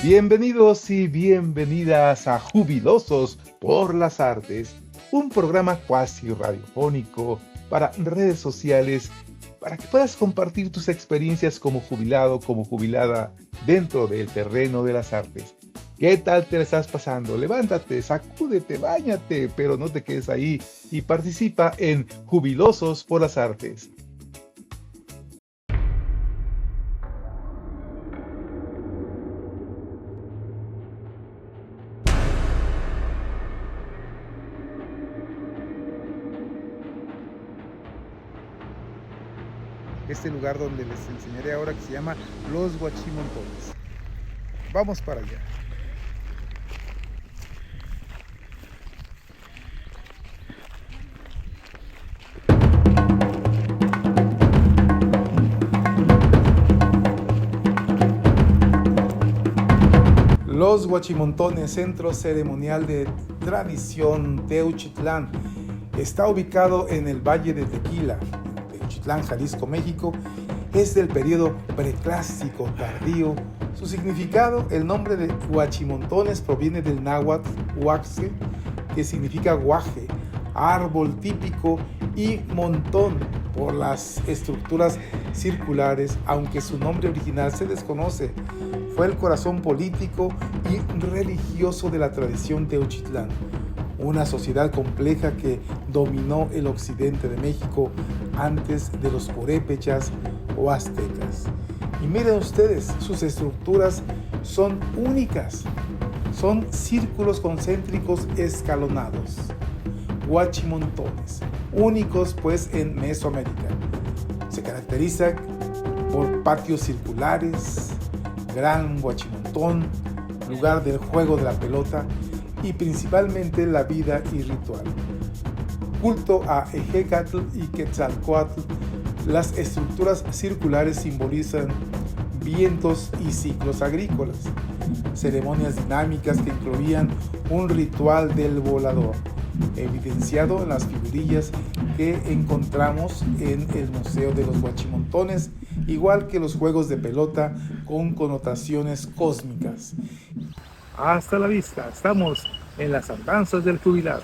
Bienvenidos y bienvenidas a Jubilosos por las Artes, un programa cuasi radiofónico para redes sociales, para que puedas compartir tus experiencias como jubilado, como jubilada dentro del terreno de las artes. ¿Qué tal te la estás pasando? Levántate, sacúdete, báñate, pero no te quedes ahí y participa en Jubilosos por las Artes. Este lugar donde les enseñaré ahora, que se llama Los Huachimontones. Vamos para allá. Los Huachimontones, centro ceremonial de tradición Teuchitlán, está ubicado en el Valle de Tequila, Teuchitlán, Jalisco, México. Es del periodo preclásico tardío. Su significado, el nombre de Huachimontones proviene del náhuatl huaxe, que significa guaje, árbol típico, y montón por las estructuras circulares, aunque su nombre original se desconoce. Fue el corazón político y religioso de la tradición Teuchitlán, una sociedad compleja que dominó el occidente de México antes de los purépechas o aztecas. Y miren ustedes, sus estructuras son únicas, son círculos concéntricos escalonados, huachimontones, únicos pues en Mesoamérica. Se caracteriza por patios circulares, gran huachimontón, lugar del juego de la pelota y principalmente la vida y ritual. Culto a Ejecatl y Quetzalcóatl. Las estructuras circulares simbolizan vientos y ciclos agrícolas, ceremonias dinámicas que incluían un ritual del volador, evidenciado en las figurillas que encontramos en el Museo de los Huachimontones, igual que los juegos de pelota con connotaciones cósmicas. Hasta la vista, estamos en las andanzas del jubilado.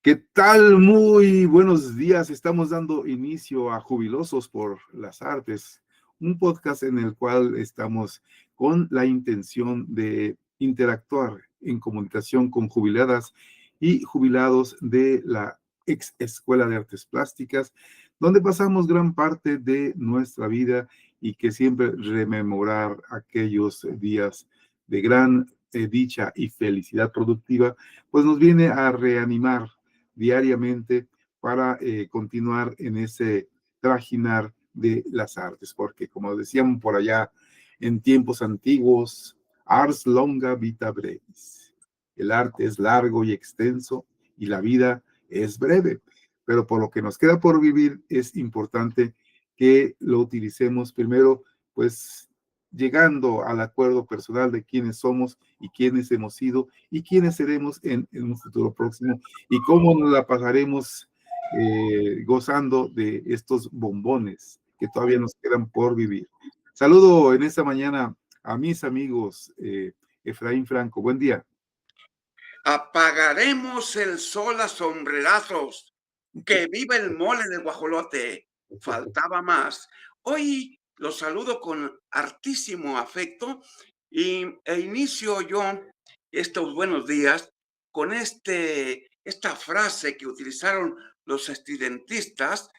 ¿Qué tal? Muy buenos días. Estamos dando inicio a Jubilosos por las Artes, un podcast en el cual estamos con la intención de interactuar en comunicación con jubiladas y jubilados de la ex Escuela de Artes Plásticas, donde pasamos gran parte de nuestra vida y que siempre rememorar aquellos días de gran dicha y felicidad productiva, pues nos viene a reanimar diariamente para continuar en ese trajinar de las artes, porque como decían por allá en tiempos antiguos, ars longa vita brevis. El arte es largo y extenso y la vida es breve, pero por lo que nos queda por vivir es importante que lo utilicemos primero, pues llegando al acuerdo personal de quiénes somos y quiénes hemos sido y quiénes seremos en un futuro próximo y cómo nos la pasaremos gozando de estos bombones que todavía nos quedan por vivir. Saludo en esta mañana a mis amigos Efraín Franco. Buen día. Apagaremos el sol a sombrerazos. Que viva el mole de guajolote. Faltaba más. Hoy los saludo con hartísimo afecto e inicio yo estos buenos días con esta frase que utilizaron los estudiantistas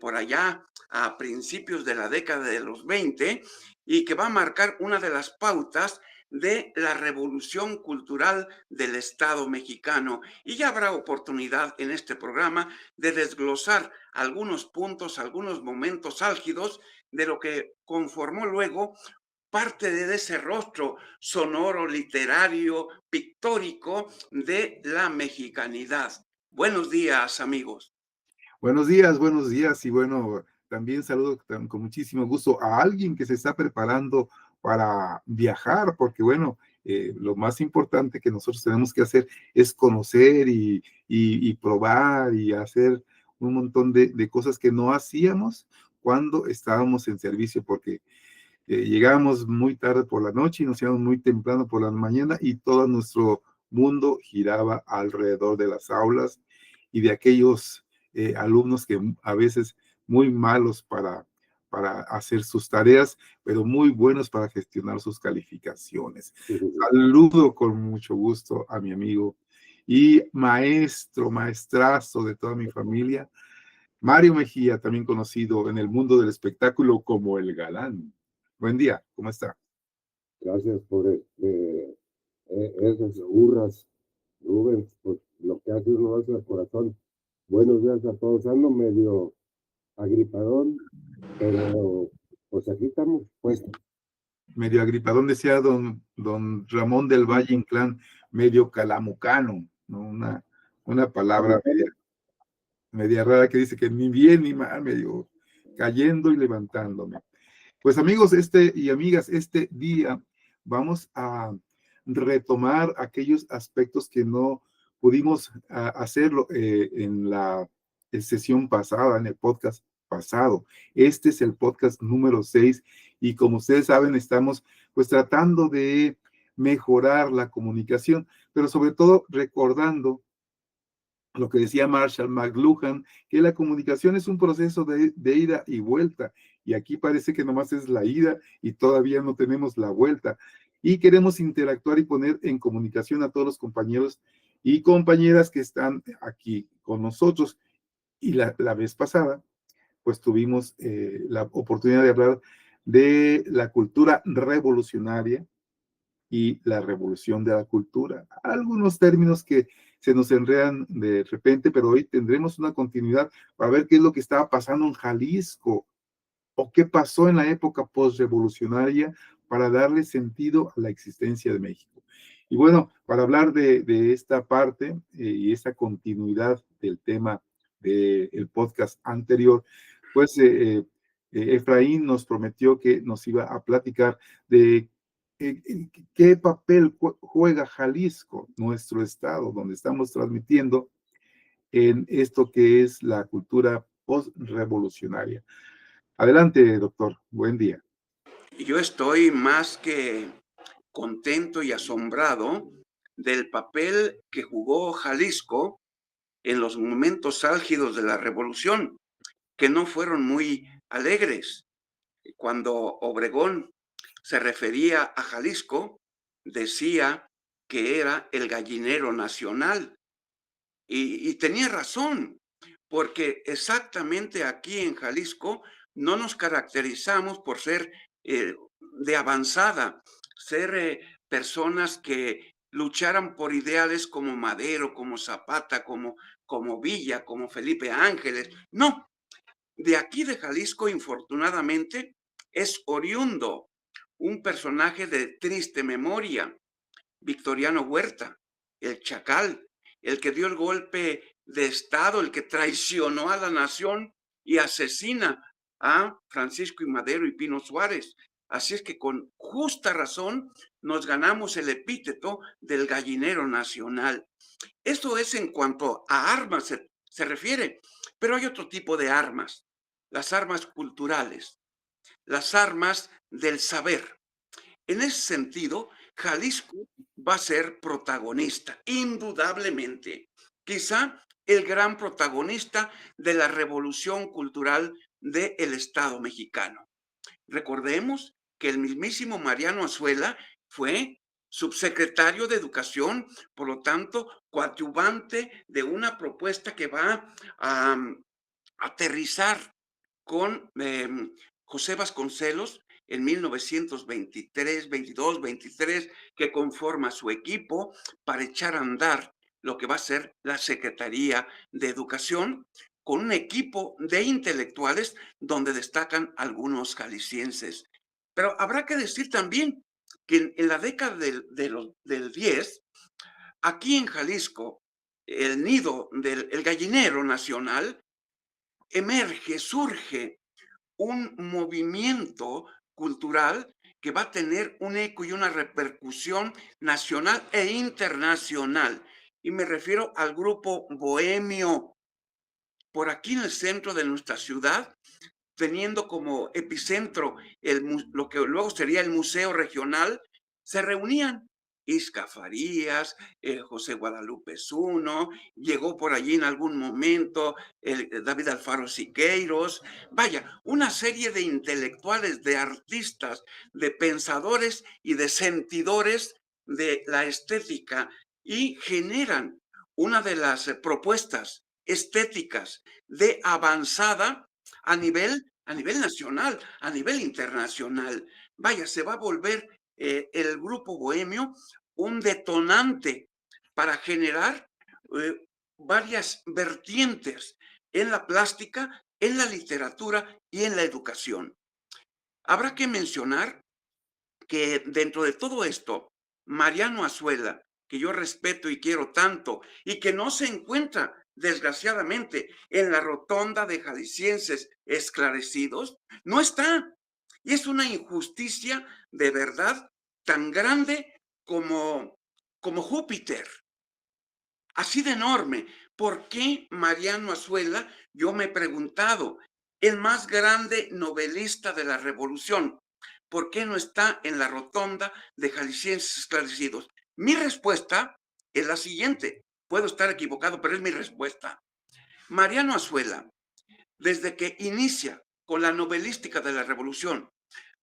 por allá a principios de la década de los 20 y que va a marcar una de las pautas de la revolución cultural del Estado mexicano. Y ya habrá oportunidad en este programa de desglosar algunos puntos, algunos momentos álgidos de lo que conformó luego parte de ese rostro sonoro, literario, pictórico de la mexicanidad. Buenos días, amigos. Buenos días y bueno, también saludo con muchísimo gusto a alguien que se está preparando para viajar, porque bueno, lo más importante que nosotros tenemos que hacer es conocer y probar y hacer un montón de cosas que no hacíamos cuando estábamos en servicio, porque llegábamos muy tarde por la noche y nos íbamos muy temprano por la mañana y todo nuestro mundo giraba alrededor de las aulas y de aquellos alumnos que a veces muy malos para hacer sus tareas, pero muy buenos para gestionar sus calificaciones. Saludo con mucho gusto a mi amigo y maestro, maestrazo de toda mi familia, Mario Mejía, también conocido en el mundo del espectáculo como el galán. Buen día, ¿cómo está? Gracias por esas hurras, Rubén, pues lo que hace uno hace al corazón. Buenos días a todos. Ando medio agripadón, pero pues aquí estamos puestos. Medio agripadón, decía don Ramón del Valle Inclán, medio calamucano, ¿no? Una palabra media rara que dice que ni bien ni mal, medio cayendo y levantándome. Pues amigos y amigas, este día vamos a retomar aquellos aspectos que no pudimos hacerlo en la sesión pasada, en el podcast pasado. Este es el podcast número 6 y como ustedes saben, estamos pues tratando de mejorar la comunicación, pero sobre todo recordando lo que decía Marshall McLuhan, que la comunicación es un proceso de ida y vuelta, y aquí parece que nomás es la ida y todavía no tenemos la vuelta, y queremos interactuar y poner en comunicación a todos los compañeros y compañeras que están aquí con nosotros, y la vez pasada, pues tuvimos la oportunidad de hablar de la cultura revolucionaria, y la revolución de la cultura. Algunos términos que se nos enredan de repente, pero hoy tendremos una continuidad para ver qué es lo que estaba pasando en Jalisco o qué pasó en la época postrevolucionaria para darle sentido a la existencia de México. Y bueno, para hablar de esta parte y esta continuidad del tema del podcast anterior, pues Efraín nos prometió que nos iba a platicar de qué papel juega Jalisco, nuestro estado, donde estamos transmitiendo en esto que es la cultura post-revolucionaria. Adelante, doctor. Buen día. Yo estoy más que contento y asombrado del papel que jugó Jalisco en los momentos álgidos de la revolución, que no fueron muy alegres. Cuando Obregón se refería a Jalisco, decía que era el gallinero nacional. Y tenía razón, porque exactamente aquí en Jalisco no nos caracterizamos por ser de avanzada, ser personas que lucharan por ideales como Madero, como Zapata, como Villa, como Felipe Ángeles. No, de aquí de Jalisco, infortunadamente, es oriundo un personaje de triste memoria, Victoriano Huerta, el Chacal, el que dio el golpe de Estado, el que traicionó a la nación y asesina a Francisco y Madero y Pino Suárez. Así es que con justa razón nos ganamos el epíteto del gallinero nacional. Esto es en cuanto a armas se refiere, pero hay otro tipo de armas, las armas culturales, las armas del saber. En ese sentido, Jalisco va a ser protagonista, indudablemente. Quizá el gran protagonista de la revolución cultural del Estado mexicano. Recordemos que el mismísimo Mariano Azuela fue subsecretario de Educación, por lo tanto, coadyuvante de una propuesta que va a aterrizar con José Vasconcelos en 1923, 22, 23, que conforma su equipo para echar a andar lo que va a ser la Secretaría de Educación, con un equipo de intelectuales donde destacan algunos jaliscienses. Pero habrá que decir también que en la década del 10, aquí en Jalisco, el nido del gallinero nacional emerge, surge un movimiento cultural que va a tener un eco y una repercusión nacional e internacional. Y me refiero al grupo bohemio. por aquí en el centro de nuestra ciudad, teniendo como epicentro lo que luego sería el Museo Regional, se reunían Isca Farías, José Guadalupe Zuno, llegó por allí en algún momento David Alfaro Siqueiros, vaya, una serie de intelectuales, de artistas, de pensadores y de sentidores de la estética y generan una de las propuestas estéticas de avanzada a nivel nacional, a nivel internacional. Vaya, se va a volver el grupo bohemio un detonante para generar eh, varias vertientes en la plástica, en la literatura y en la educación. Habrá que mencionar que dentro de todo esto, Mariano Azuela, que yo respeto y quiero tanto, y que no se encuentra, desgraciadamente, en la rotonda de jaliscienses esclarecidos, no está. Y es una injusticia de verdad tan grande como Júpiter, así de enorme. ¿Por qué Mariano Azuela? Yo me he preguntado, el más grande novelista de la revolución, ¿por qué no está en la rotonda de jaliscienses esclarecidos? Mi respuesta es la siguiente. Puedo estar equivocado, pero es mi respuesta. Mariano Azuela, desde que inicia con la novelística de la revolución,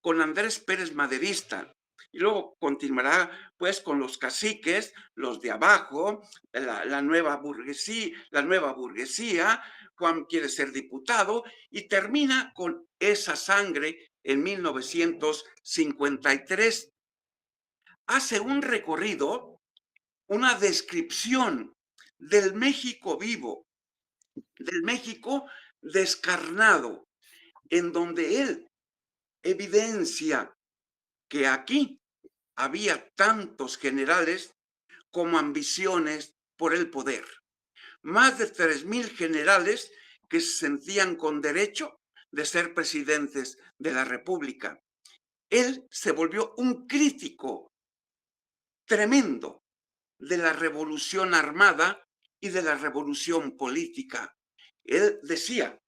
con Andrés Pérez Maderista, y luego continuará pues con los caciques, los de abajo, la nueva burguesía, Juan quiere ser diputado, y termina con Esa sangre en 1953. Hace un recorrido, una descripción del México vivo, del México descarnado, en donde él evidencia que aquí había tantos generales como ambiciones por el poder. Más de 3,000 generales que se sentían con derecho de ser presidentes de la República. Él se volvió un crítico tremendo de la revolución armada y de la revolución política. Él decía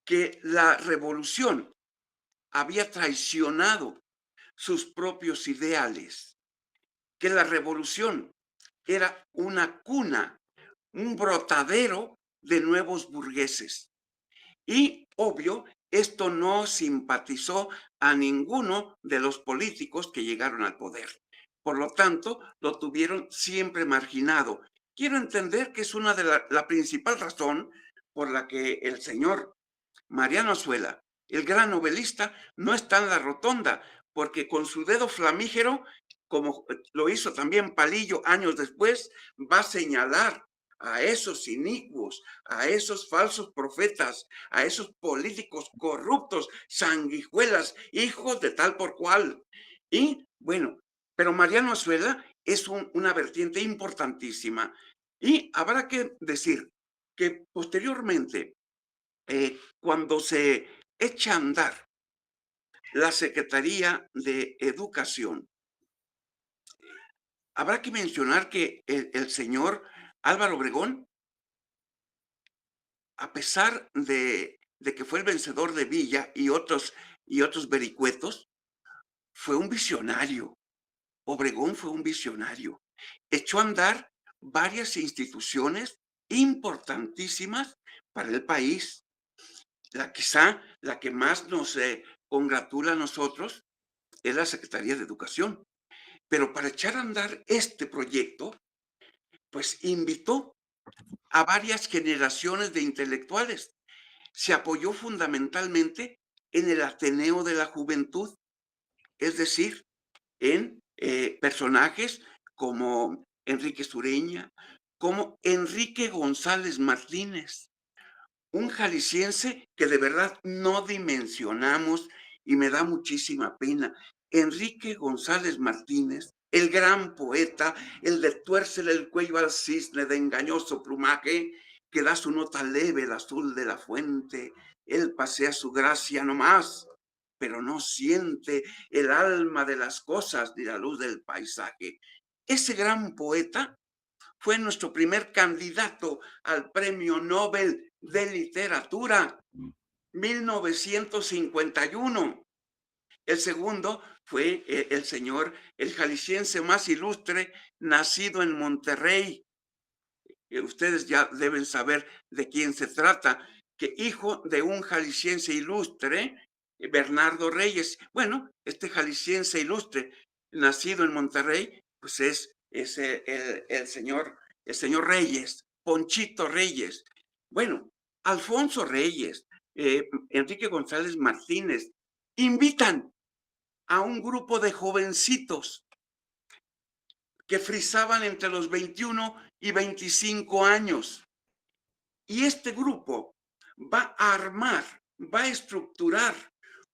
que la revolución había traicionado sus propios ideales, que la revolución era una cuna, un brotadero de nuevos burgueses. Y, obvio, esto no simpatizó a ninguno de los políticos que llegaron al poder. Por lo tanto, lo tuvieron siempre marginado. Quiero entender que es una de la principal razón por la que el señor Mariano Azuela, el gran novelista, no está en la rotonda, porque con su dedo flamígero, como lo hizo también Palillo años después, va a señalar a esos inicuos, a esos falsos profetas, a esos políticos corruptos, sanguijuelas, hijos de tal por cual. Y bueno, pero Mariano Azuela es una vertiente importantísima. Y habrá que decir que posteriormente cuando se echa a andar la Secretaría de Educación, habrá que mencionar que el señor Álvaro Obregón, a pesar de que fue el vencedor de Villa y otros vericuetos, fue un visionario. Obregón fue un visionario. Echó a andar varias instituciones importantísimas para el país. Quizá la que más nos congratula a nosotros es la Secretaría de Educación. Pero para echar a andar este proyecto, pues invitó a varias generaciones de intelectuales. Se apoyó fundamentalmente en el Ateneo de la Juventud, es decir, en personajes como Enrique Sureña, como Enrique González Martínez, un jalisciense que de verdad no dimensionamos y me da muchísima pena. Enrique González Martínez, el gran poeta, el de tuércele el cuello al cisne de engañoso plumaje, que da su nota leve el azul de la fuente. Él pasea su gracia no más, pero no siente el alma de las cosas ni la luz del paisaje. Ese gran poeta fue nuestro primer candidato al Premio Nobel de Literatura, 1951. El segundo fue el jalisciense más ilustre, nacido en Monterrey. Ustedes ya deben saber de quién se trata, que hijo de un jalisciense ilustre, Bernardo Reyes. Bueno, este jalisciense ilustre, nacido en Monterrey, pues es el señor Reyes, Ponchito Reyes. Bueno, Alfonso Reyes, Enrique González Martínez, invitan a un grupo de jovencitos que frisaban entre los 21 y 25 años. Y este grupo va a armar, va a estructurar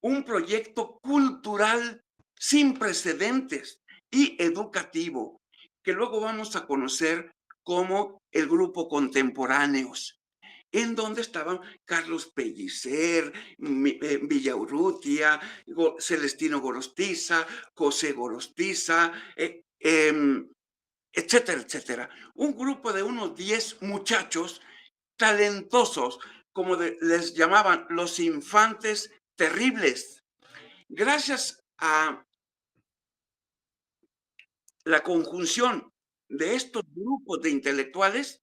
un proyecto cultural sin precedentes y educativo, que luego vamos a conocer como el Grupo Contemporáneos, en donde estaban Carlos Pellicer, Villaurrutia, Celestino Gorostiza, José Gorostiza, etcétera, etcétera. Un grupo de unos 10 muchachos talentosos, como les llamaban los infantes terribles. Gracias a la conjunción de estos grupos de intelectuales,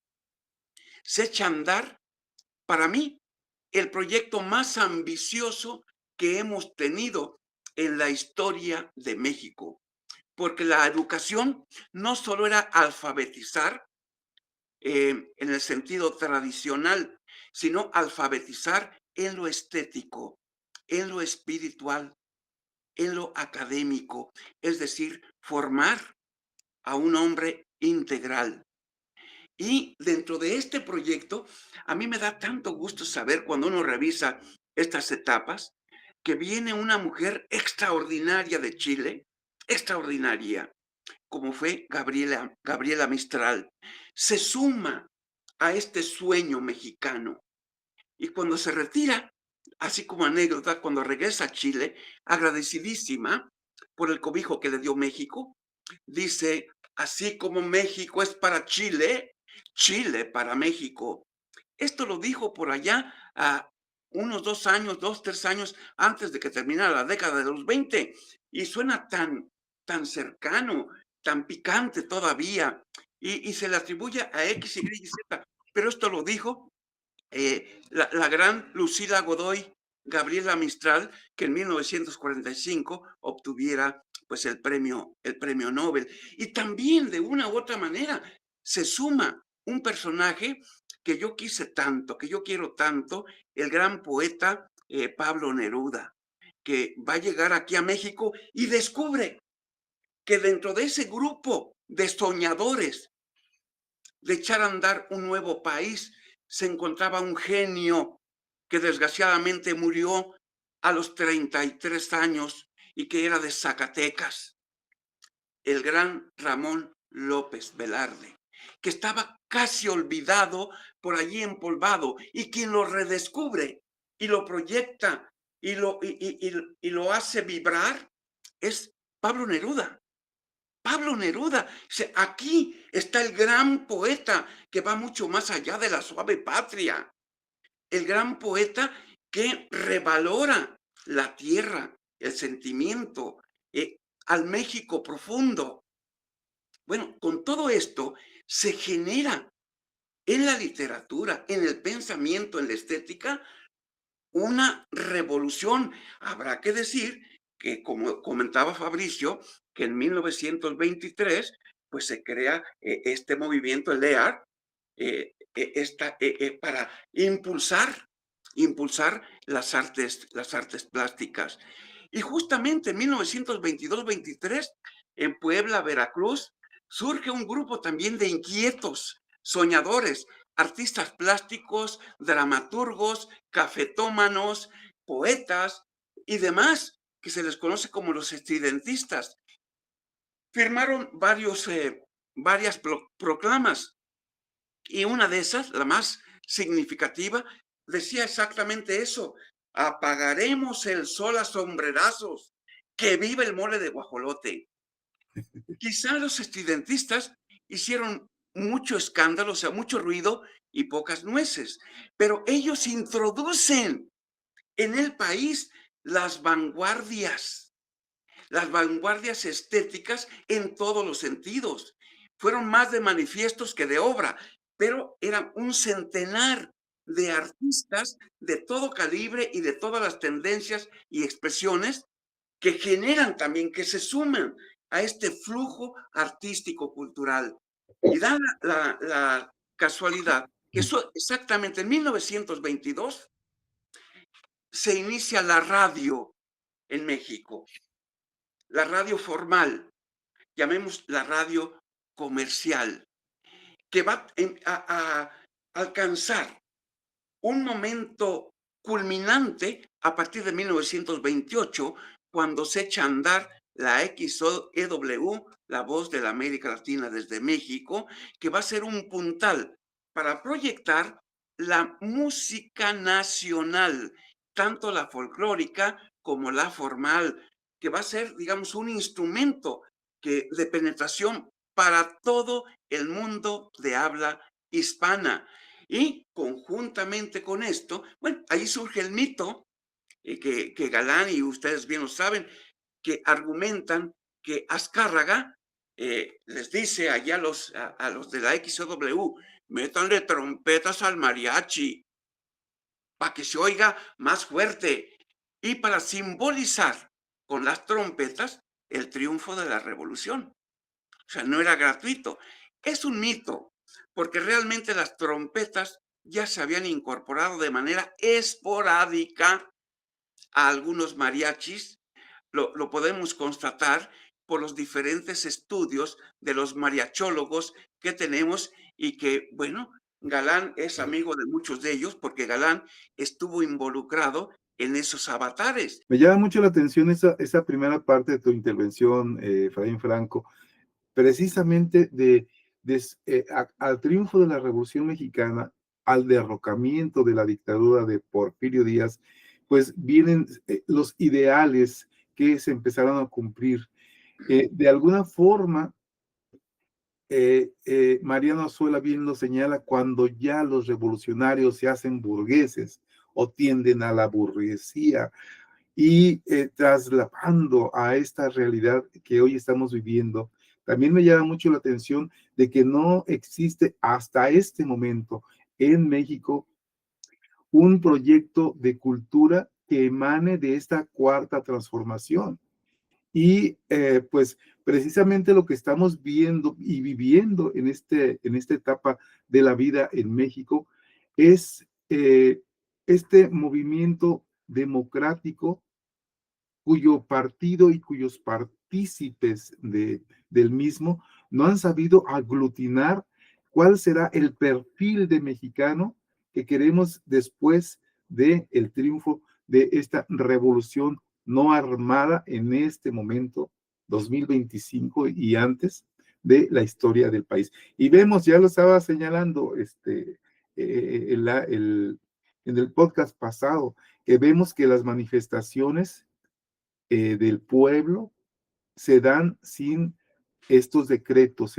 se echa a andar, para mí, el proyecto más ambicioso que hemos tenido en la historia de México. Porque la educación no solo era alfabetizar en el sentido tradicional, sino alfabetizar en lo estético, en lo espiritual, en lo académico, es decir, formar a un hombre integral. Y dentro de este proyecto, a mí me da tanto gusto saber cuando uno revisa estas etapas, que viene una mujer extraordinaria de Chile, extraordinaria, como fue Gabriela Mistral, se suma a este sueño mexicano. Y cuando se retira, así como anécdota, cuando regresa a Chile, agradecidísima por el cobijo que le dio México, dice, así como México es para Chile, Chile para México. Esto lo dijo por allá a unos 2 años, 2, 3 años antes de que terminara la década de los 20, y suena tan cercano, tan picante todavía, y se le atribuye a X, Y y Z, pero esto lo dijo la gran Lucila Godoy, Gabriela Mistral, que en 1945 obtuviera pues el premio Nobel. Y también de una u otra manera se suma un personaje que yo quise tanto, que yo quiero tanto, el gran poeta Pablo Neruda, que va a llegar aquí a México y descubre que dentro de ese grupo de soñadores de echar a andar un nuevo país, se encontraba un genio que desgraciadamente murió a los 33 años y que era de Zacatecas, el gran Ramón López Velarde, que estaba casi olvidado, por allí empolvado, y quien lo redescubre y lo proyecta y lo hace vibrar es Pablo Neruda. Pablo Neruda, aquí está el gran poeta que va mucho más allá de la suave patria, el gran poeta que revalora la tierra, el sentimiento, al México profundo. Bueno, con todo esto se genera en la literatura, en el pensamiento, en la estética, una revolución. Habrá que decir que, como comentaba Fabricio, que en 1923 pues se crea este movimiento, el EAR, para impulsar las artes plásticas. Y justamente en 1922-23, en Puebla, Veracruz, surge un grupo también de inquietos, soñadores, artistas plásticos, dramaturgos, cafetómanos, poetas y demás, que se les conoce como los estridentistas. Firmaron varias proclamas, y una de esas, la más significativa, decía exactamente eso: apagaremos el sol a sombrerazos, que viva el mole de guajolote. Quizá los estridentistas hicieron mucho escándalo, o sea, mucho ruido y pocas nueces. Pero ellos introducen en el país las vanguardias estéticas en todos los sentidos. Fueron más de manifiestos que de obra, pero eran un centenar de artistas de todo calibre y de todas las tendencias y expresiones que generan también, que se suman a este flujo artístico cultural. Y da la casualidad que eso exactamente en 1922 se inicia la radio en México, la radio formal, llamemos la radio comercial, que va a alcanzar un momento culminante a partir de 1928, cuando se echa a andar la XEW, La Voz de la América Latina desde México, que va a ser un puntal para proyectar la música nacional, tanto la folclórica como la formal, que va a ser, digamos, un instrumento de penetración para todo el mundo de habla hispana. Y conjuntamente con esto, bueno, ahí surge el mito que Galán, y ustedes bien lo saben, que argumentan que Azcárraga les dice allá a los de la XW, métanle trompetas al mariachi para que se oiga más fuerte y para simbolizar con las trompetas el triunfo de la revolución. O sea, no era gratuito. Es un mito, porque realmente las trompetas ya se habían incorporado de manera esporádica a algunos mariachis. Lo podemos constatar por los diferentes estudios de los mariachólogos que tenemos y que, bueno, Galán es amigo de muchos de ellos porque Galán estuvo involucrado en esos avatares. Me llama mucho la atención esa primera parte de tu intervención, Efraín Franco, precisamente al triunfo de la Revolución Mexicana, al derrocamiento de la dictadura de Porfirio Díaz, pues vienen los ideales que se empezaron a cumplir. De alguna forma, Mariano Azuela bien lo señala, cuando ya los revolucionarios se hacen burgueses o tienden a la burguesía, y trasladando a esta realidad que hoy estamos viviendo, también me llama mucho la atención de que no existe hasta este momento en México un proyecto de cultura que emane de esta cuarta transformación. Y pues precisamente lo que estamos viendo y viviendo en esta etapa de la vida en México es este movimiento democrático cuyo partido y cuyos partícipes del mismo no han sabido aglutinar cuál será el perfil de mexicano que queremos después del triunfo de esta revolución no armada en este momento, 2025 y antes de la historia del país. Y vemos, ya lo estaba señalando en el podcast pasado, que vemos que las manifestaciones del pueblo se dan sin estos decretos,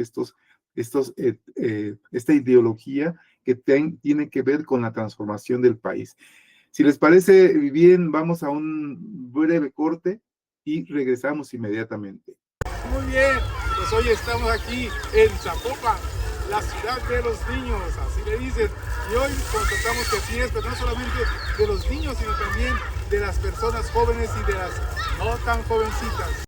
esta ideología que tiene que ver con la transformación del país. Si les parece bien, vamos a un breve corte y regresamos inmediatamente. Muy bien, pues hoy estamos aquí en Zapopan, la ciudad de los niños, así le dicen. Y hoy constatamos que así es, pero no solamente de los niños, sino también de las personas jóvenes y de las no tan jovencitas.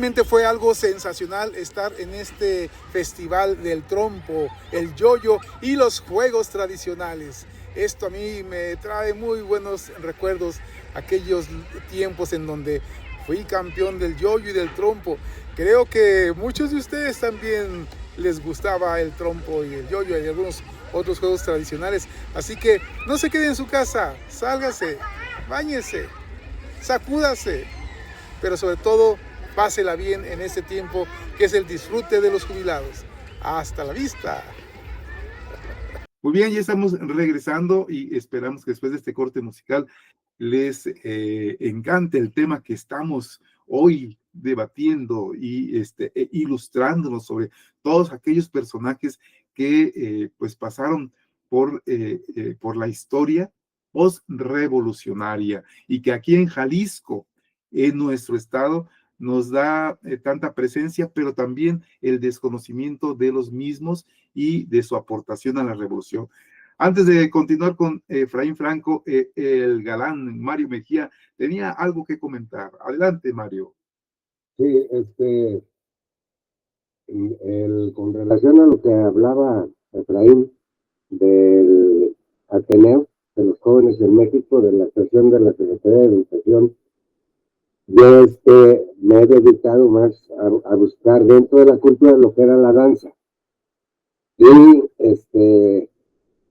realmente fue algo sensacional estar en este festival del trompo, el yoyo y los juegos tradicionales. Esto a mí me trae muy buenos recuerdos, aquellos tiempos en donde fui campeón del yoyo y del trompo. Creo que muchos de ustedes también les gustaba el trompo y el yoyo y algunos otros juegos tradicionales. Así que no se quede en su casa, sálgase, báñese, sacúdase, pero sobre todo pásela bien en este tiempo que es el disfrute de los jubilados. Hasta la vista. Muy bien, ya estamos regresando y esperamos que después de este corte musical les encante el tema que estamos hoy debatiendo y ilustrándonos sobre todos aquellos personajes que pues pasaron por la historia post-revolucionaria y que aquí en Jalisco, en nuestro estado, nos da tanta presencia, pero también el desconocimiento de los mismos y de su aportación a la revolución. Antes de continuar con Efraín Franco, el galán Mario Mejía tenía algo que comentar. Adelante, Mario. Sí, con relación a lo que hablaba Efraín del Ateneo de los Jóvenes en México, de la estación de la Secretaría de Educación, yo me he dedicado más a buscar dentro de la cultura lo que era la danza. Y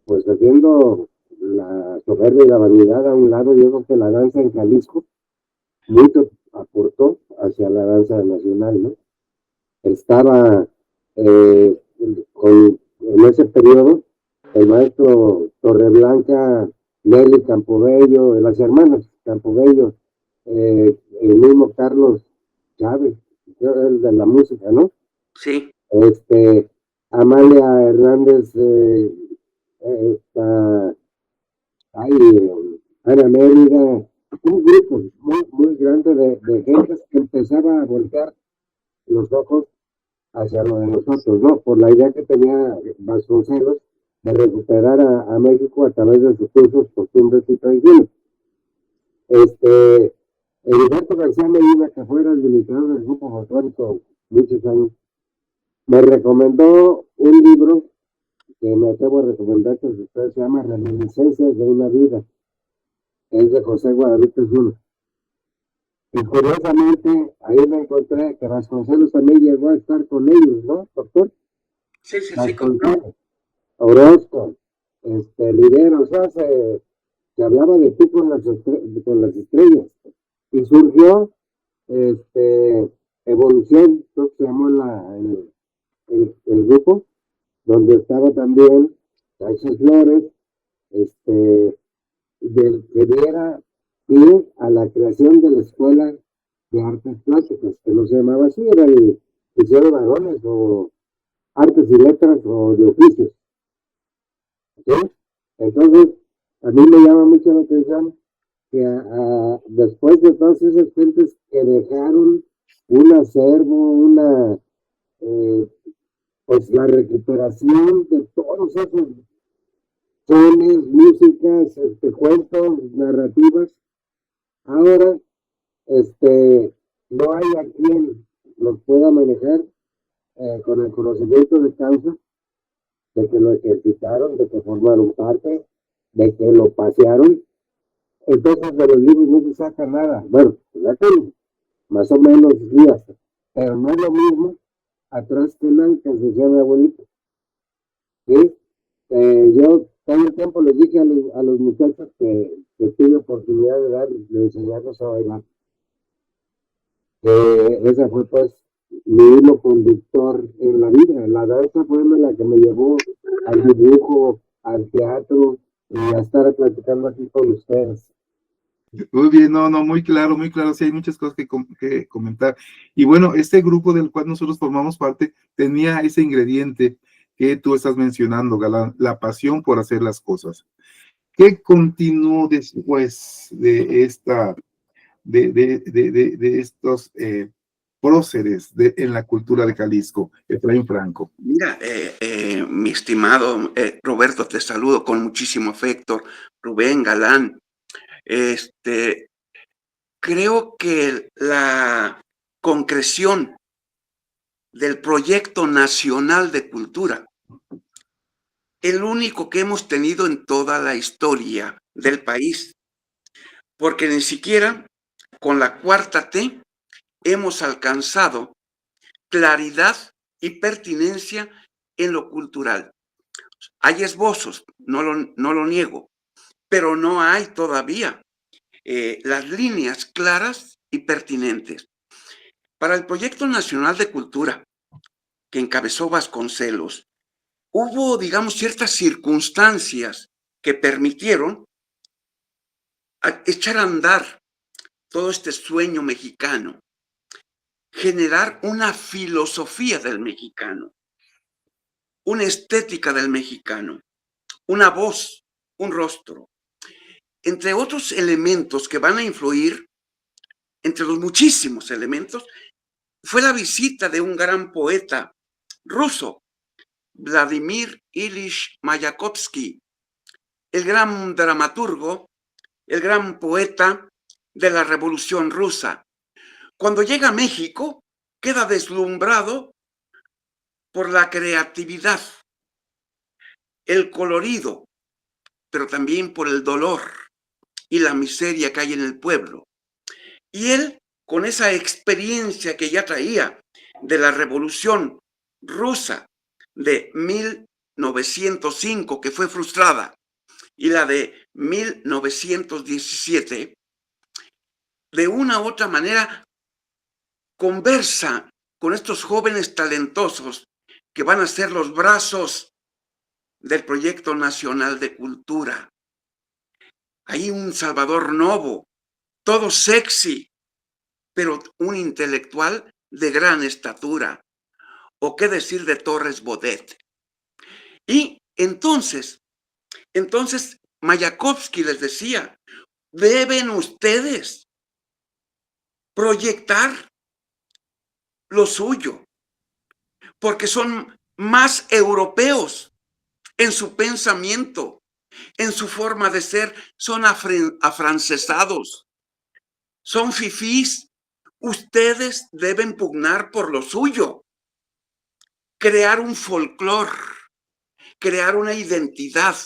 pues haciendo la soberbia y la vanidad a un lado, yo creo que la danza en Jalisco mucho aportó hacia la danza nacional, ¿no? Estaba en ese periodo el maestro Torreblanca, Nelly Campobello, las hermanas Campobello, el mismo Carlos Chávez, el de la música, ¿no? Sí. Amalia Hernández, Ana Mérida, un grupo muy grande de gente que empezaba a voltear los ojos hacia lo de nosotros, ¿no? Por la idea que tenía Vasconcelos de recuperar a México a través de sus usos, costumbres y tradiciones. Heriberto García Medina, que fue el administrador del grupo folclórico muchos años, me recomendó un libro que me atrevo a recomendar, que se llama Reminiscencias de una vida. Es de José Guadalupe Zuno. Y curiosamente, ahí me encontré que Vasconcelos también llegó a estar con ellos, ¿no, doctor? Sí, Vasconcelos, Orozco, Rivero, o sea, se hablaba de tú con las estrellas. Y surgió Evolución, creo que se llamó el grupo, donde estaba también Sánchez Flores, que diera pie a la creación de la Escuela de Artes Plásticas, que no se llamaba así, era el Liceo de Varones, o Artes y Letras, o de Oficios. ¿Sí? Entonces, a mí me llama mucho la atención que después de todas esas gentes que dejaron un acervo, pues la recuperación de todos esos sones, músicas, cuentos, narrativas, ahora no hay a quien los pueda manejar con el conocimiento de causa, de que lo ejercitaron, de que formaron parte, de que lo pasearon. Entonces de los libros no se saca nada. Bueno, se sacan más o menos guías, pero no es lo mismo atrás que nunca, se llama mi abuelito. ¿Sí? Yo todo el tiempo les dije a los muchachos que tuve oportunidad de enseñarlos a bailar. Esa fue pues mi hilo conductor en la vida. La danza fue la que me llevó al dibujo, al teatro y a estar platicando aquí con ustedes. Muy bien, no, muy claro, sí hay muchas cosas que comentar. Y bueno, este grupo del cual nosotros formamos parte tenía ese ingrediente que tú estás mencionando, Galán, la pasión por hacer las cosas. ¿Qué continuó después de estos próceres en la cultura de Jalisco, Efraín Franco? Mira, mi estimado Roberto, te saludo con muchísimo afecto. Rubén, Galán, creo que la concreción del Proyecto Nacional de Cultura, el único que hemos tenido en toda la historia del país, porque ni siquiera con la cuarta T hemos alcanzado claridad y pertinencia en lo cultural. Hay esbozos, no lo niego, pero no hay todavía las líneas claras y pertinentes. Para el Proyecto Nacional de Cultura, que encabezó Vasconcelos, hubo, digamos, ciertas circunstancias que permitieron echar a andar todo este sueño mexicano, generar una filosofía del mexicano, una estética del mexicano, una voz, un rostro, entre otros elementos que van a influir, entre los muchísimos elementos, fue la visita de un gran poeta ruso, Vladimir Ilich Mayakovsky, el gran dramaturgo, el gran poeta de la Revolución Rusa. Cuando llega a México, queda deslumbrado por la creatividad, el colorido, pero también por el dolor y la miseria que hay en el pueblo. Y él, con esa experiencia que ya traía de la Revolución Rusa de 1905, que fue frustrada, y la de 1917, de una u otra manera conversa con estos jóvenes talentosos que van a ser los brazos del Proyecto Nacional de Cultura. Hay un Salvador Novo, todo sexy, pero un intelectual de gran estatura. ¿O qué decir de Torres Bodet? Y entonces Mayakovsky les decía, deben ustedes proyectar lo suyo, porque son más europeos en su pensamiento, en su forma de ser, son afrancesados, son fifís. Ustedes deben pugnar por lo suyo, crear un folclore, crear una identidad.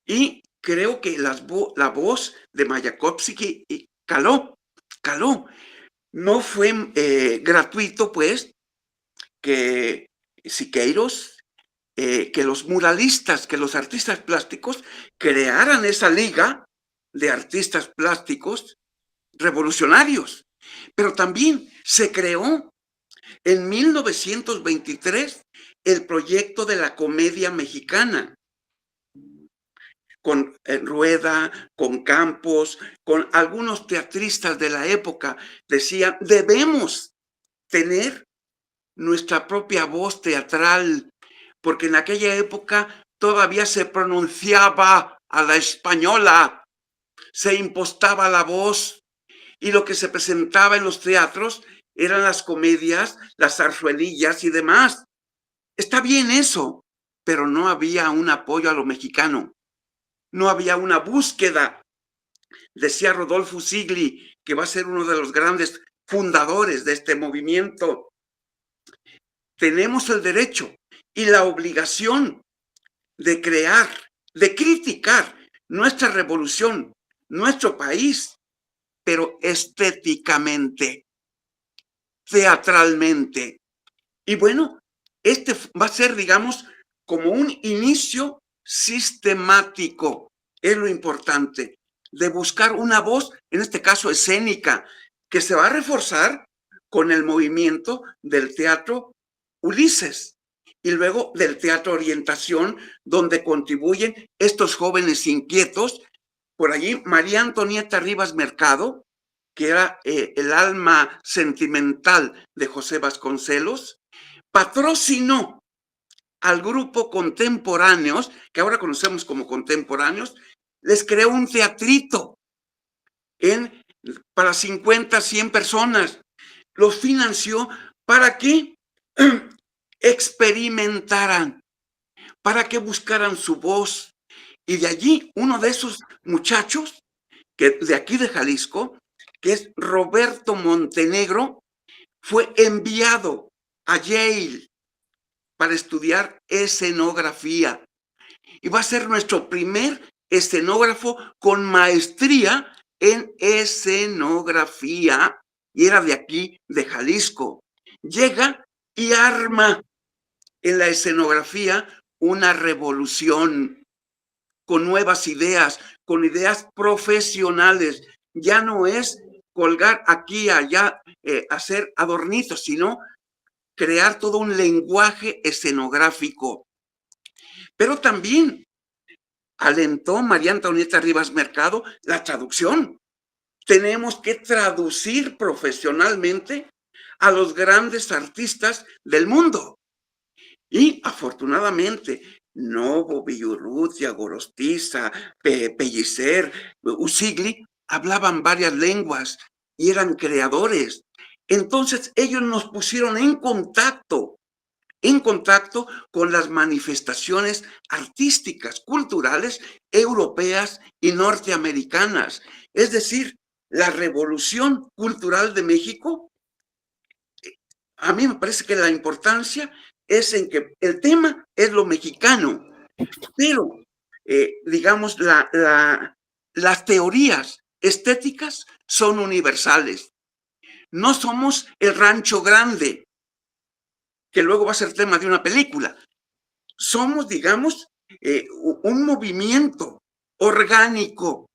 Y creo que la voz de Mayakovsky caló. No fue gratuito, pues, que Siqueiros, que los muralistas, que los artistas plásticos crearan esa liga de artistas plásticos revolucionarios. Pero también se creó en 1923 el proyecto de la comedia mexicana, con Rueda, con Campos, con algunos teatristas de la época. Decían, debemos tener nuestra propia voz teatral, porque en aquella época todavía se pronunciaba a la española, se impostaba la voz, y lo que se presentaba en los teatros eran las comedias, las zarzuelillas y demás. Está bien eso, pero no había un apoyo a lo mexicano. No había una búsqueda. Decía Rodolfo Sigli, que va a ser uno de los grandes fundadores de este movimiento. Tenemos el derecho y la obligación de crear, de criticar nuestra revolución, nuestro país, pero estéticamente, teatralmente. Y bueno, este va a ser, digamos, como un inicio sistemático, es lo importante, de buscar una voz, en este caso escénica, que se va a reforzar con el movimiento del teatro Ulises y luego del teatro Orientación, donde contribuyen estos jóvenes inquietos. Por allí, María Antonieta Rivas Mercado, que era el alma sentimental de José Vasconcelos, patrocinó al grupo Contemporáneos, que ahora conocemos como Contemporáneos, les creó un teatrito para 50, 100 personas. Los financió para que experimentaran, para que buscaran su voz. Y de allí, uno de esos muchachos, que de aquí de Jalisco, que es Roberto Montenegro, fue enviado a Yale para estudiar escenografía. Y va a ser nuestro primer escenógrafo con maestría en escenografía. Y era de aquí, de Jalisco. Llega y arma en la escenografía una revolución con nuevas ideas, con ideas profesionales. Ya no es colgar aquí, allá, hacer adornitos, sino crear todo un lenguaje escenográfico. Pero también alentó María Antonieta Rivas Mercado la traducción. Tenemos que traducir profesionalmente a los grandes artistas del mundo. Y afortunadamente, Novo, Villurrutia, Gorostiza, Pellicer, Usigli hablaban varias lenguas y eran creadores. Entonces ellos nos pusieron en contacto con las manifestaciones artísticas, culturales, europeas y norteamericanas. Es decir, la revolución cultural de México, a mí me parece que la importancia es en que el tema es lo mexicano, pero digamos, las teorías estéticas son universales. No somos el Rancho Grande, que luego va a ser tema de una película. Somos, digamos, un movimiento orgánico,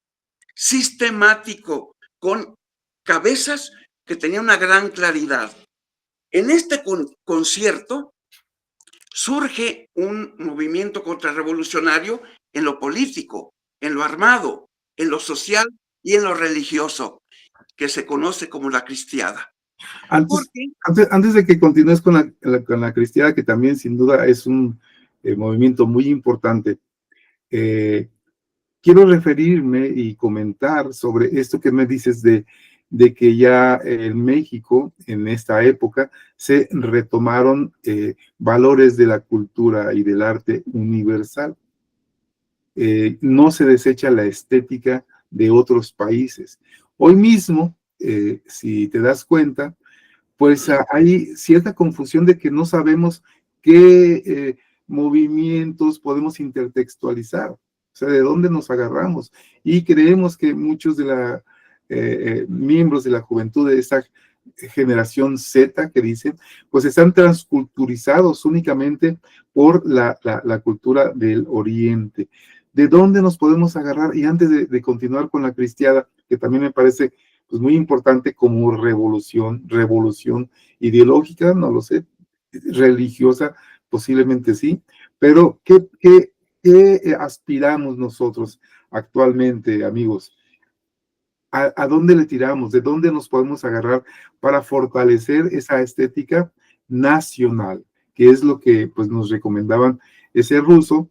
sistemático, con cabezas que tenían una gran claridad. En este concierto surge un movimiento contrarrevolucionario en lo político, en lo armado, en lo social y en lo religioso, que se conoce como la cristiada. Antes de que continúes con la cristiada, que también sin duda es un movimiento muy importante, quiero referirme y comentar sobre esto que me dices de que ya en México, en esta época, se retomaron valores de la cultura y del arte universal. No se desecha la estética de otros países. Hoy mismo, si te das cuenta, pues hay cierta confusión de que no sabemos qué movimientos podemos intertextualizar, o sea, de dónde nos agarramos. Y creemos que muchos de los miembros de la juventud de esta generación Z que dicen, pues están transculturizados únicamente por la cultura del Oriente. ¿De dónde nos podemos agarrar? Y antes de continuar con la cristiada, que también me parece pues muy importante como revolución ideológica, no lo sé, religiosa, posiblemente sí, pero ¿qué aspiramos nosotros actualmente, amigos? ¿A dónde le tiramos? ¿De dónde nos podemos agarrar para fortalecer esa estética nacional? Que es lo que pues, nos recomendaban ese ruso,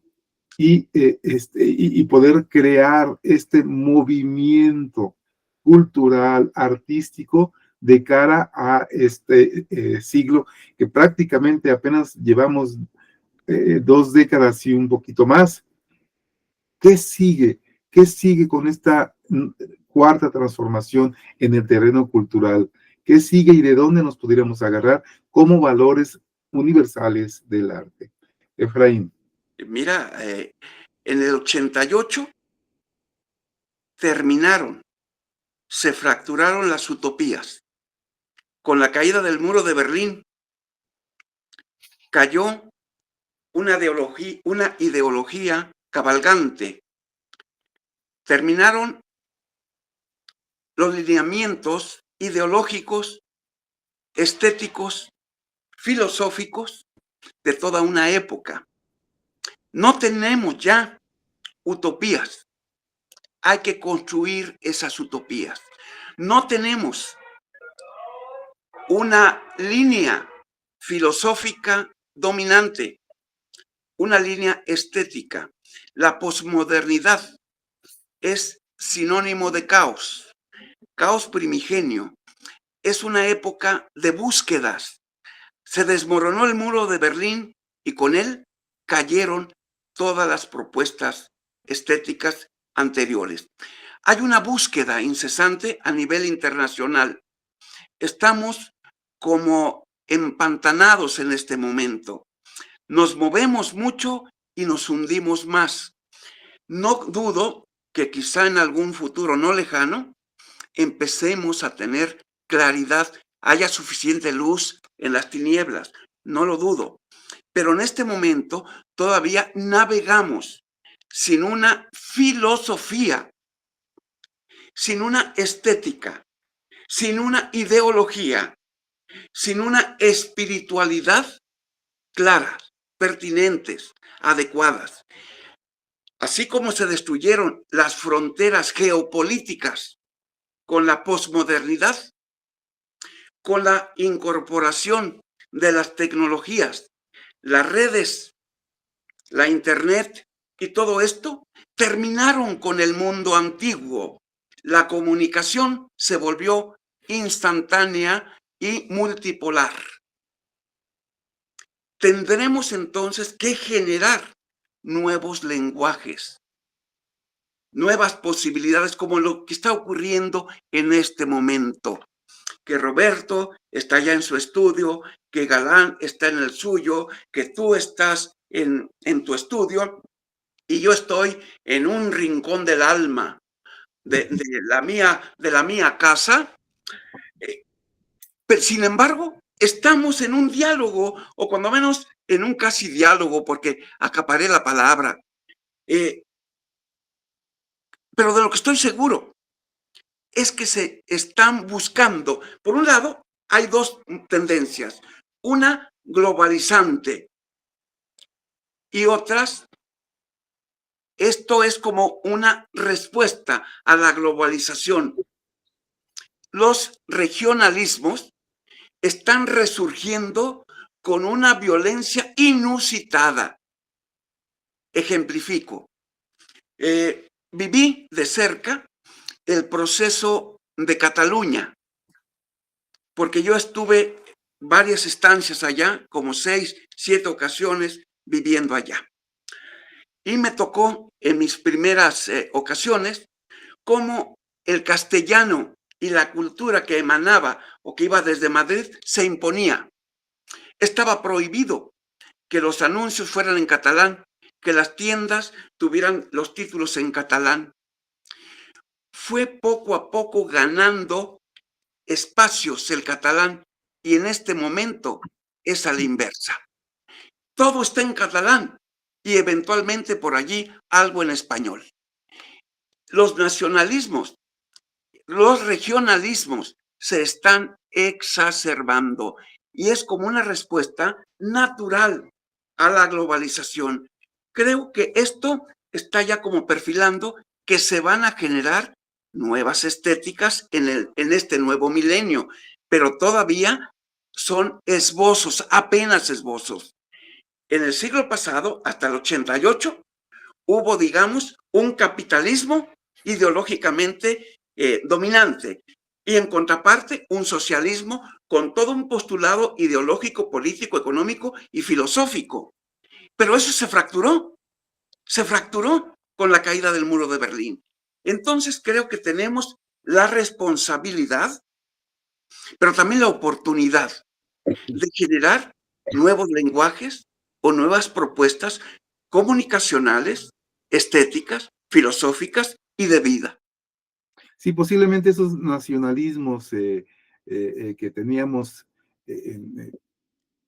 y poder crear este movimiento cultural, artístico, de cara a este siglo, que prácticamente apenas llevamos 2 décadas y un poquito más. ¿Qué sigue? ¿Qué sigue con esta cuarta transformación en el terreno cultural? ¿Qué sigue y de dónde nos pudiéramos agarrar como valores universales del arte? Efraín. Mira, en el 88 se fracturaron las utopías. Con la caída del muro de Berlín, cayó una ideología cabalgante. Terminaron los lineamientos ideológicos, estéticos, filosóficos de toda una época. No tenemos ya utopías. Hay que construir esas utopías. No tenemos una línea filosófica dominante, una línea estética. La posmodernidad es sinónimo de caos, caos primigenio. Es una época de búsquedas. Se desmoronó el muro de Berlín y con él cayeron todas las propuestas estéticas anteriores. Hay una búsqueda incesante a nivel internacional. Estamos como empantanados en este momento. Nos movemos mucho y nos hundimos más. No dudo que quizá en algún futuro no lejano empecemos a tener claridad, haya suficiente luz en las tinieblas, no lo dudo. Pero en este momento todavía navegamos sin una filosofía, sin una estética, sin una ideología, sin una espiritualidad claras, pertinentes, adecuadas. Así como se destruyeron las fronteras geopolíticas con la posmodernidad, con la incorporación de las tecnologías, las redes, la internet y todo esto, terminaron con el mundo antiguo. La comunicación se volvió instantánea y multipolar. Tendremos entonces que generar nuevos lenguajes, nuevas posibilidades, como lo que está ocurriendo en este momento. Que Roberto está ya en su estudio, que Galán está en el suyo, que tú estás en tu estudio y yo estoy en un rincón del alma de la mía casa. Pero sin embargo, estamos en un diálogo, o cuando menos en un casi diálogo, porque acaparé la palabra. Pero de lo que estoy seguro es que se están buscando. Por un lado, hay dos tendencias. Una globalizante y otras, esto es como una respuesta a la globalización. Los regionalismos están resurgiendo con una violencia inusitada. Ejemplifico. Viví de cerca el proceso de Cataluña, porque yo estuve varias estancias allá, como 6, 7 ocasiones viviendo allá. Y me tocó en mis primeras ocasiones cómo el castellano y la cultura que emanaba o que iba desde Madrid se imponía. Estaba prohibido que los anuncios fueran en catalán, que las tiendas tuvieran los títulos en catalán. Fue poco a poco ganando espacios el catalán y en este momento es a la inversa. Todo está en catalán y eventualmente por allí algo en español. Los nacionalismos, los regionalismos se están exacerbando y es como una respuesta natural a la globalización. Creo que esto está ya como perfilando que se van a generar nuevas estéticas en este nuevo milenio, pero todavía son esbozos, apenas esbozos. En el siglo pasado, hasta el 88, hubo, digamos, un capitalismo ideológicamente dominante y en contraparte un socialismo con todo un postulado ideológico, político, económico y filosófico. Pero eso se fracturó con la caída del muro de Berlín. Entonces creo que tenemos la responsabilidad, pero también la oportunidad de generar nuevos lenguajes o nuevas propuestas comunicacionales, estéticas, filosóficas y de vida. Sí, posiblemente esos nacionalismos que teníamos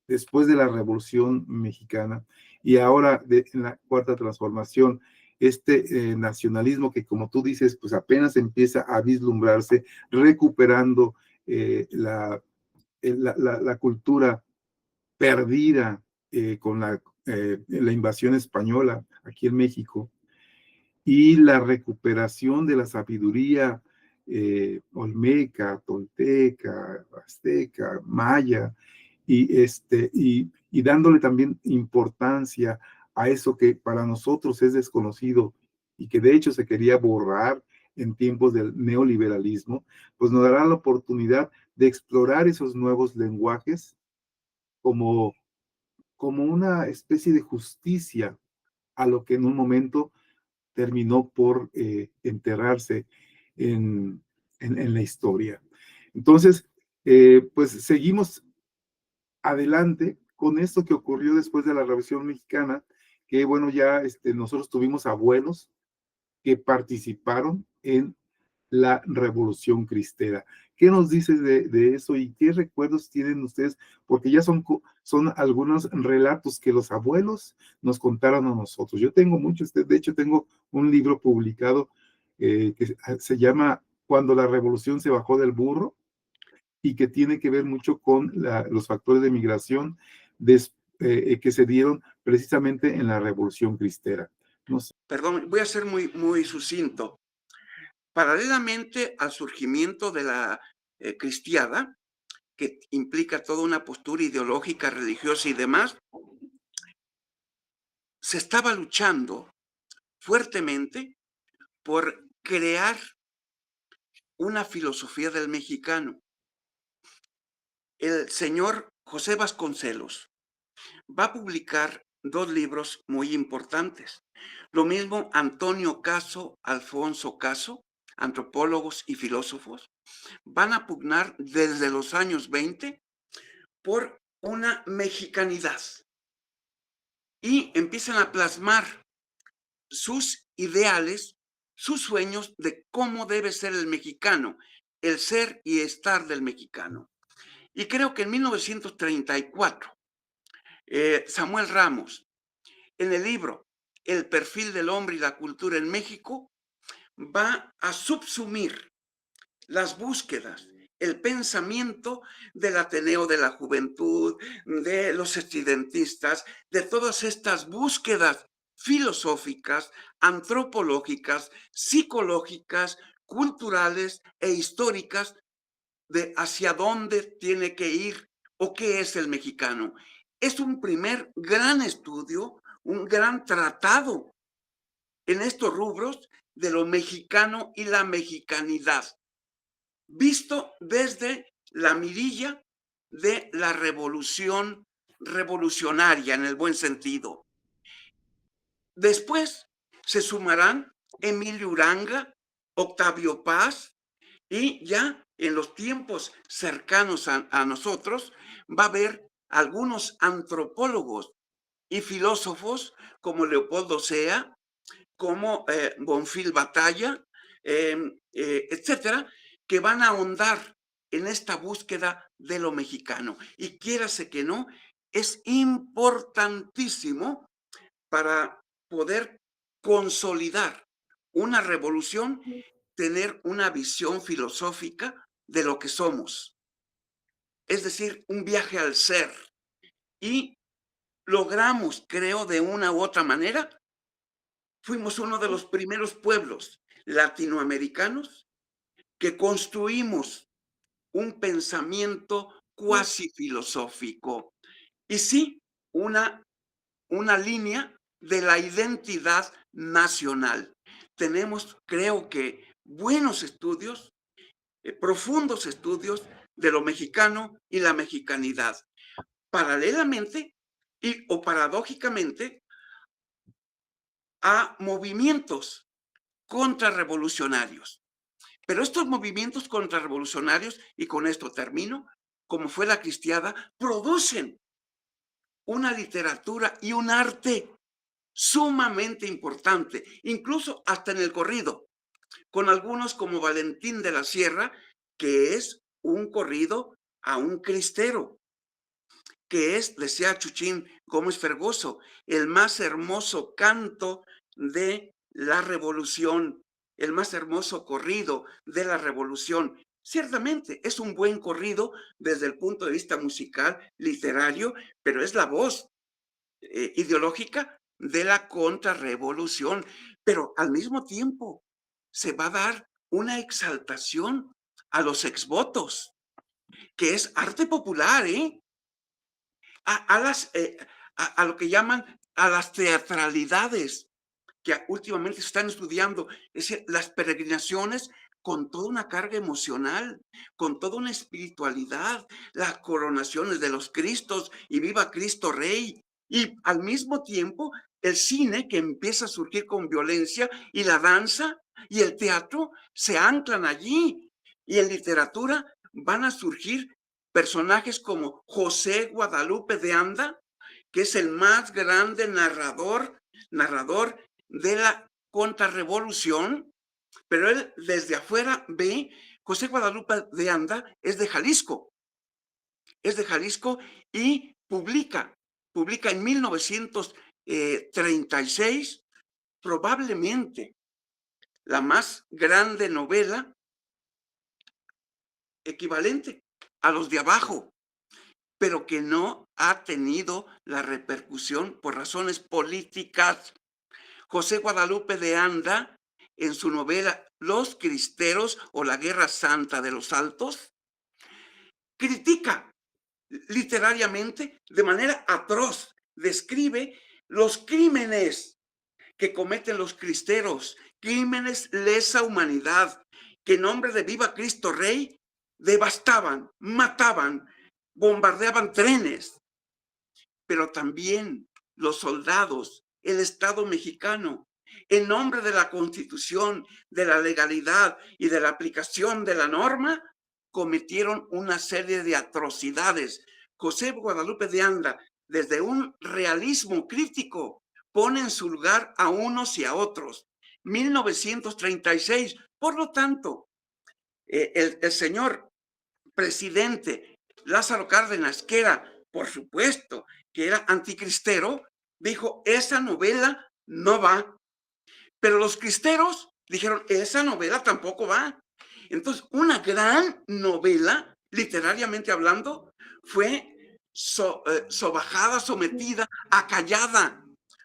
después de la Revolución Mexicana y ahora en la Cuarta Transformación, nacionalismo que, como tú dices, pues apenas empieza a vislumbrarse, recuperando la cultura perdida con la invasión española aquí en México y la recuperación de la sabiduría olmeca, tolteca, azteca, maya, y dándole también importancia a eso que para nosotros es desconocido y que de hecho se quería borrar en tiempos del neoliberalismo, pues nos dará la oportunidad de explorar esos nuevos lenguajes como una especie de justicia a lo que en un momento terminó por enterrarse en la historia. Entonces, pues seguimos adelante con esto que ocurrió después de la Revolución Mexicana, que bueno, ya nosotros tuvimos abuelos que participaron en la Revolución Cristera. ¿Qué nos dices de eso y qué recuerdos tienen ustedes? Porque ya son algunos relatos que los abuelos nos contaron a nosotros. Yo tengo muchos, de hecho tengo un libro publicado que se llama Cuando la Revolución se bajó del burro, y que tiene que ver mucho con los factores de migración que se dieron precisamente en la Revolución Cristera. No sé. Perdón, voy a ser muy, muy sucinto. Paralelamente al surgimiento de la cristiada, que implica toda una postura ideológica, religiosa y demás, se estaba luchando fuertemente por crear una filosofía del mexicano. El señor José Vasconcelos va a publicar 2 libros muy importantes. Lo mismo Antonio Caso, Alfonso Caso, antropólogos y filósofos, van a pugnar desde los años 20 por una mexicanidad y empiezan a plasmar sus ideales, sus sueños de cómo debe ser el mexicano, el ser y estar del mexicano. Y creo que en 1934, Samuel Ramos, en el libro El perfil del hombre y la cultura en México, va a subsumir las búsquedas, el pensamiento del Ateneo de la Juventud, de los estudiantistas, de todas estas búsquedas filosóficas, antropológicas, psicológicas, culturales e históricas de hacia dónde tiene que ir o qué es el mexicano. Es un primer gran estudio, un gran tratado en estos rubros de lo mexicano y la mexicanidad, visto desde la mirilla de la revolución revolucionaria en el buen sentido. Después se sumarán Emilio Uranga, Octavio Paz, y ya en los tiempos cercanos a nosotros va a haber algunos antropólogos y filósofos como Leopoldo Sea, como Bonfil Batalla, etcétera, que van a ahondar en esta búsqueda de lo mexicano. Y quiérase que no, es importantísimo para poder consolidar una revolución, tener una visión filosófica de lo que somos. Es decir, un viaje al ser. Y logramos, creo, de una u otra manera, fuimos uno de los primeros pueblos latinoamericanos que construimos un pensamiento cuasi filosófico. Y sí, una línea de la identidad nacional. Tenemos, creo que, buenos estudios, profundos estudios de lo mexicano y la mexicanidad. Paralelamente o paradójicamente a movimientos contrarrevolucionarios. Pero estos movimientos contrarrevolucionarios, y con esto termino, como fue la cristiada, producen una literatura y un arte sumamente importante, incluso hasta en el corrido, con algunos como Valentín de la Sierra, que es un corrido a un cristero, que es, decía Chuchín Gómez Fergoso, el más hermoso canto de la revolución, el más hermoso corrido de la revolución. Ciertamente es un buen corrido desde el punto de vista musical, literario, pero es la voz ideológica de la contrarrevolución. Pero al mismo tiempo se va a dar una exaltación a los exvotos, que es arte popular, a lo que llaman a las teatralidades que últimamente se están estudiando, es decir, las peregrinaciones con toda una carga emocional, con toda una espiritualidad, las coronaciones de los Cristos y viva Cristo Rey, y al mismo tiempo el cine que empieza a surgir con violencia y la danza y el teatro se anclan allí. Y en literatura van a surgir personajes como José Guadalupe de Anda, que es el más grande narrador de la contrarrevolución, pero él desde afuera ve, José Guadalupe de Anda es de Jalisco y publica en 1936 probablemente la más grande novela equivalente a los de abajo, pero que no ha tenido la repercusión por razones políticas. José Guadalupe de Anda, en su novela Los Cristeros o la Guerra Santa de los Altos, critica literariamente de manera atroz, describe los crímenes que cometen los cristeros, crímenes lesa humanidad, que en nombre de Viva Cristo Rey devastaban, mataban, bombardeaban trenes, pero también los soldados, el Estado mexicano, en nombre de la Constitución, de la legalidad y de la aplicación de la norma, cometieron una serie de atrocidades. José Guadalupe de Anda, desde un realismo crítico, pone en su lugar a unos y a otros. 1936, por lo tanto, el señor presidente Lázaro Cárdenas, que era, por supuesto, que era anticristero, dijo, esa novela no va. Pero los cristeros dijeron, esa novela tampoco va. Entonces, una gran novela, literariamente hablando, fue sobajada, sometida, acallada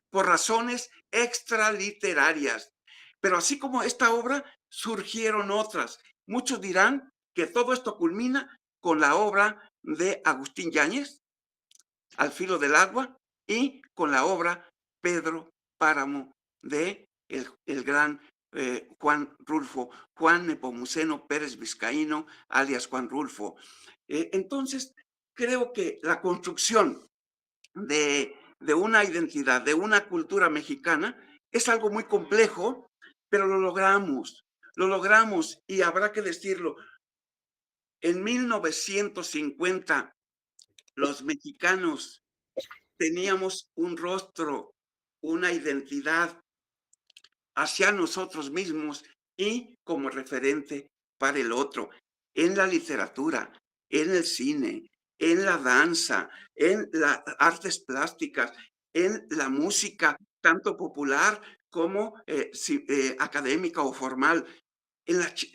por razones extraliterarias. Pero así como esta obra, surgieron otras. Muchos dirán que todo esto culmina con la obra de Agustín Yáñez, Al filo del agua, y con la obra Pedro Páramo de el gran Juan Rulfo, Juan Nepomuceno Pérez Vizcaíno, alias Juan Rulfo. Entonces, creo que la construcción de una identidad, de una cultura mexicana, es algo muy complejo, pero lo logramos y habrá que decirlo. En 1950, los mexicanos teníamos un rostro, una identidad hacia nosotros mismos y como referente para el otro, en la literatura, en el cine, en la danza, en las artes plásticas, en la música, tanto popular como académica o formal.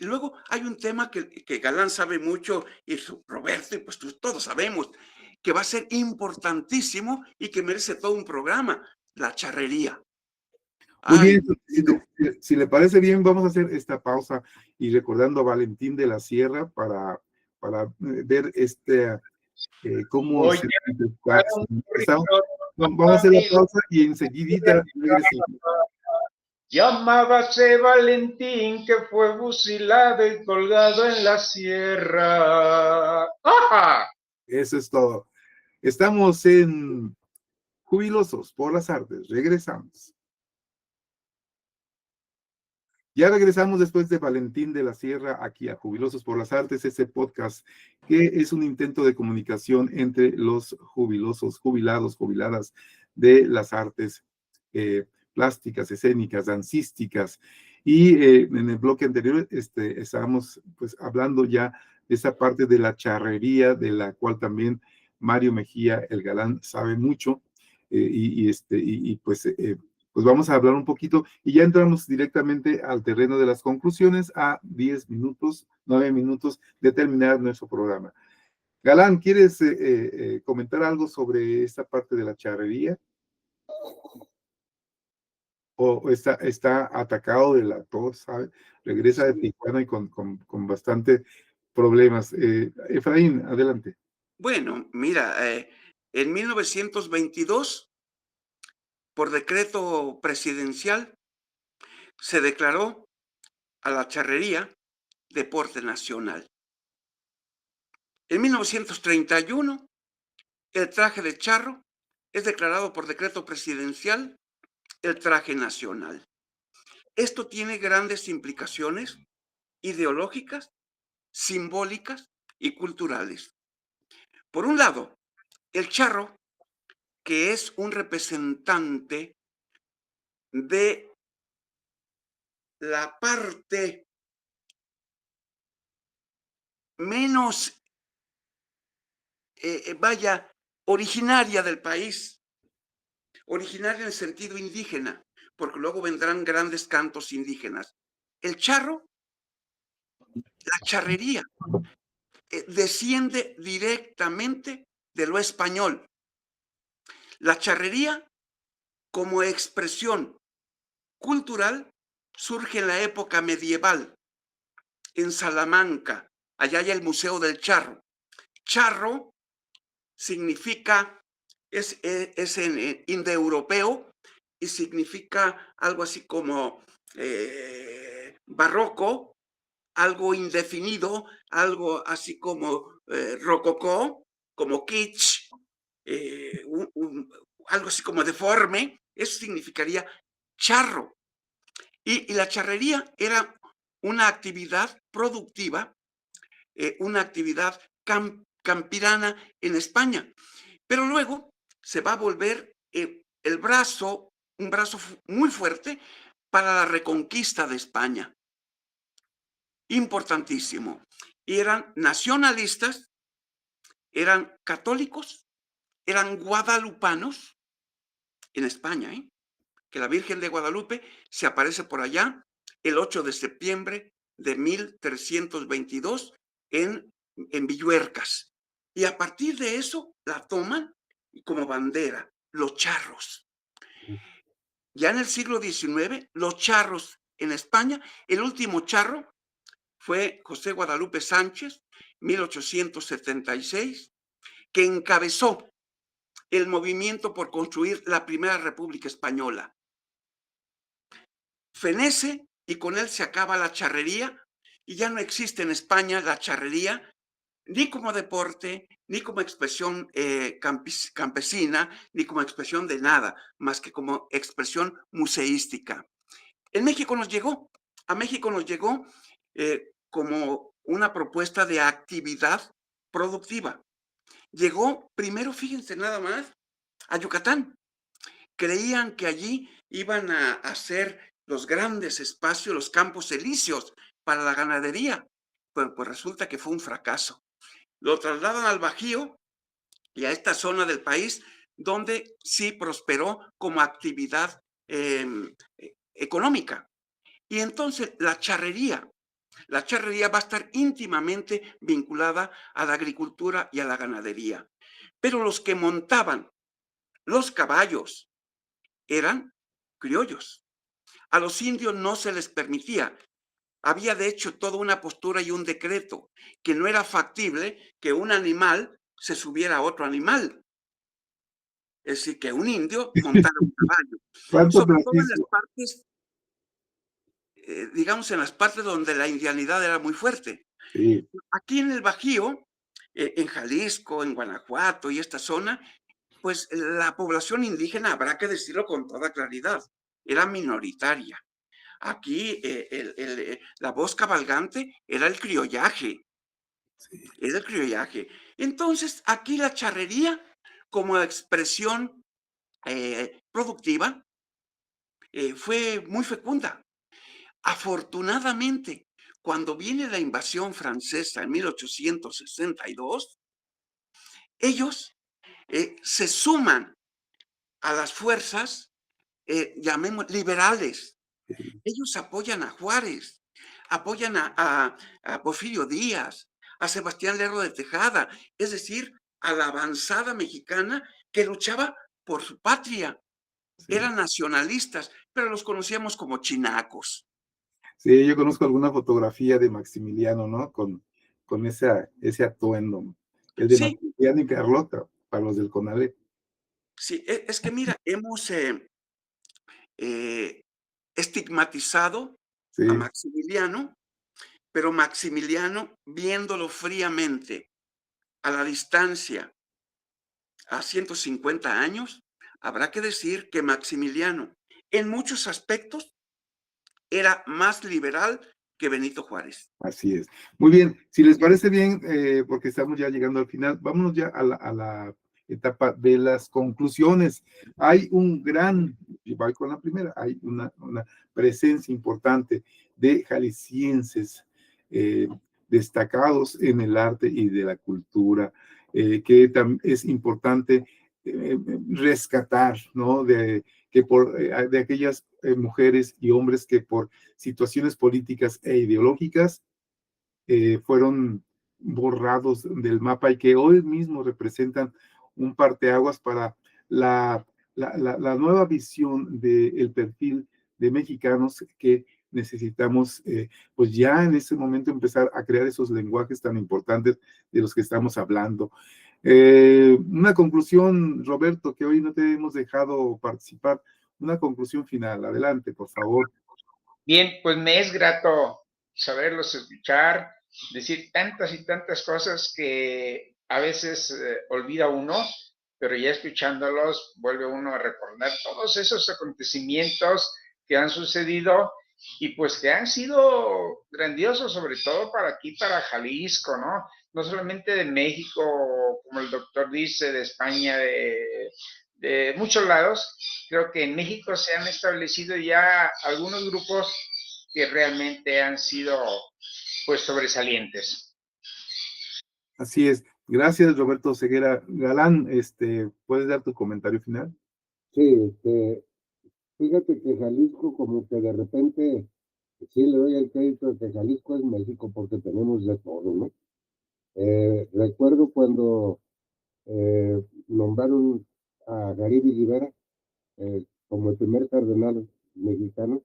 Luego hay un tema que Galán sabe mucho y Roberto, y pues todos sabemos, que va a ser importantísimo y que merece todo un programa, la charrería. Muy Ay, bien, si le parece bien, vamos a hacer esta pausa y recordando a Valentín de la Sierra para ver cómo Oye, se Ricardo, vamos a hacer la pausa y enseguidita regresamos. llamábase Valentín que fue fusilado y colgado en la sierra. ¡Ajá! Eso es todo. Estamos en Jubilosos por las Artes. Regresamos. Ya regresamos después de Valentín de la Sierra aquí a Jubilosos por las Artes, ese podcast que es un intento de comunicación entre los jubilosos, jubilados, jubiladas de las artes plásticas, escénicas, dancísticas. Y en el bloque anterior estábamos pues hablando ya de esa parte de la charrería, de la cual también Mario Mejía, el galán, sabe mucho. Pues vamos a hablar un poquito y ya entramos directamente al terreno de las conclusiones a 10 minutos, 9 minutos de terminar nuestro programa. Galán, ¿quieres comentar algo sobre esta parte de la charrería? ¿O está atacado de la tos, sabe? Regresa de Tijuana y con bastante problemas. Efraín, adelante. bueno, mira, en 1922, por decreto presidencial, se declaró a la charrería deporte nacional. En 1931, el traje de charro es declarado por decreto presidencial el traje nacional. Esto tiene grandes implicaciones ideológicas, simbólicas y culturales. Por un lado, el charro, que es un representante de la parte menos, vaya, originaria del país, originaria en el sentido indígena, porque luego vendrán grandes cantos indígenas. El charro, la charrería, desciende directamente de lo español. La charrería, como expresión cultural, surge en la época medieval, en Salamanca. Allá hay el Museo del Charro. Charro significa, es en indoeuropeo y significa algo así como barroco, algo indefinido, algo así como rococó, como kitsch, algo así como deforme. Eso significaría charro. Y la charrería era una actividad productiva, una actividad campirana en España. Pero luego se va a volver el brazo, un brazo muy fuerte para la reconquista de España. Importantísimo. Y eran nacionalistas, eran católicos, eran guadalupanos en España, que la Virgen de Guadalupe se aparece por allá el 8 de septiembre de 1322 en Villuercas. Y a partir de eso la toman como bandera, los charros. Ya en el siglo XIX, los charros en España, el último charro fue José Guadalupe Sánchez, 1876, que encabezó el movimiento por construir la primera República Española. Fenece y con él se acaba la charrería y ya no existe en España la charrería ni como deporte, ni como expresión campesina, ni como expresión de nada, más que como expresión museística. En México nos llegó, a México nos llegó como una propuesta de actividad productiva. Llegó primero, fíjense nada más, a Yucatán. Creían que allí iban a hacer los grandes espacios, los campos elíseos para la ganadería. Pero pues resulta que fue un fracaso. Lo trasladan al Bajío y a esta zona del país donde sí prosperó como actividad económica. Y entonces la charrería va a estar íntimamente vinculada a la agricultura y a la ganadería. Pero los que montaban los caballos eran criollos. A los indios no se les permitía. Había de hecho toda una postura y un decreto que no era factible que un animal se subiera a otro animal. Es decir, que un indio montara un caballo. Sobre todo en las partes, digamos, en las partes donde la indianidad era muy fuerte. Sí. Aquí en el Bajío, en Jalisco, en Guanajuato y esta zona, pues la población indígena, habrá que decirlo con toda claridad, era minoritaria. Aquí la voz cabalgante era el criollaje. Sí. Era el criollaje. Entonces, aquí la charrería, como expresión productiva, fue muy fecunda. Afortunadamente, cuando viene la invasión francesa en 1862, ellos se suman a las fuerzas, llamemos liberales. Ellos apoyan a Juárez, apoyan a Porfirio Díaz, a Sebastián Lerdo de Tejada, es decir, a la avanzada mexicana que luchaba por su patria. Sí. Eran nacionalistas, pero los conocíamos como chinacos. Sí, yo conozco alguna fotografía de Maximiliano, ¿no? Con ese atuendo. El de Sí, Maximiliano y Carlota, para los del CONALEP. sí, es que mira, hemos estigmatizado a Sí, Maximiliano, pero Maximiliano, viéndolo fríamente, a la distancia, a 150 años, habrá que decir que Maximiliano en muchos aspectos era más liberal que Benito Juárez. Así es. Muy bien, si les parece bien, porque estamos ya llegando al final, vámonos ya a la etapa de las conclusiones. Hay un gran, y voy con la primera, hay una presencia importante de jaliscienses destacados en el arte y de la cultura, que es importante rescatar, ¿no? De aquellas mujeres y hombres que por situaciones políticas e ideológicas fueron borrados del mapa y que hoy mismo representan un parteaguas para la nueva visión del perfil de mexicanos que necesitamos, pues ya en ese momento empezar a crear esos lenguajes tan importantes de los que estamos hablando. Una conclusión, Roberto, que hoy no te hemos dejado participar, una conclusión final. Adelante, por favor. Bien, pues me es grato saberlos escuchar, decir tantas y tantas cosas que a veces olvida uno, pero ya escuchándolos vuelve uno a recordar todos esos acontecimientos que han sucedido y pues que han sido grandiosos, sobre todo para aquí, para Jalisco, ¿no? No solamente de México, como el doctor dice, de España, de muchos lados. Creo que en México se han establecido ya algunos grupos que realmente han sido pues sobresalientes. Así es. Gracias, Roberto Ceguera. Galán, ¿puedes dar tu comentario final? Sí, fíjate que Jalisco como que de repente, sí le doy el crédito de que Jalisco es México porque tenemos de todo, ¿no? Recuerdo cuando nombraron a Gariby Rivera como el primer cardenal mexicano,